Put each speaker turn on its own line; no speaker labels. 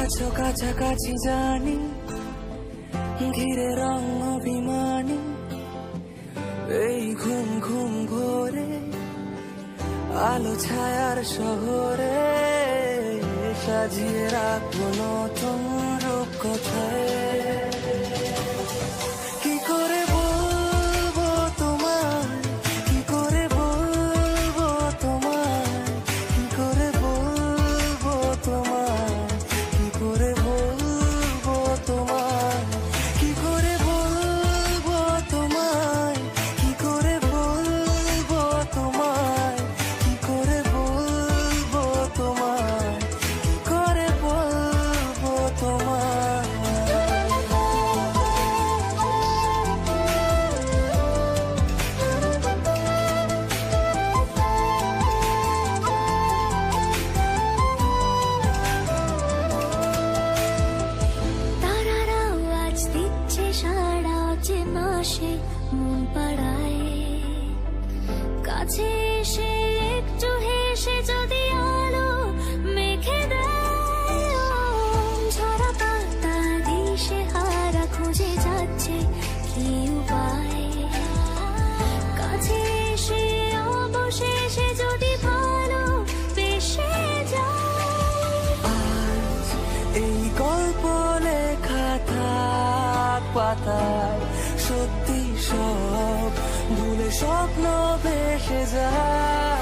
আছো কাছাকাছি জানি, ঘিরে রং অভিমানী, এই ঘুম ঘুম ভোরে আলো ছায়ার শহরে সাজিয়ে রাখবো নতুন রূপ কথায়। কি করে বলবো তোমায়, কি করে বলবো তোমায়, কি করে বলবো তোমায়, কি করে বলবো তোমায়, কি করে বলবো তোমায়, কি করে বলবো তোমায়, কি করে বলবো তোমায়, কি করে বলবো তোমায়।
তারারাও আজ দিচ্ছে সারা যে মাসে মন পাড়ায়, কাছে এসে একটু হেসে যদি আলো মেখে দেয়। ঝরা পাতা দিশে হারা খুঁজে যাচ্ছে কি উপায়, কাছে এসে অবশেষে যদি ভালো বেসে যায়।
আজ এই গল্প লেখা থাক পাতায়, সত্যি সব ভুলে স্বপ্ন ভেসে যায়।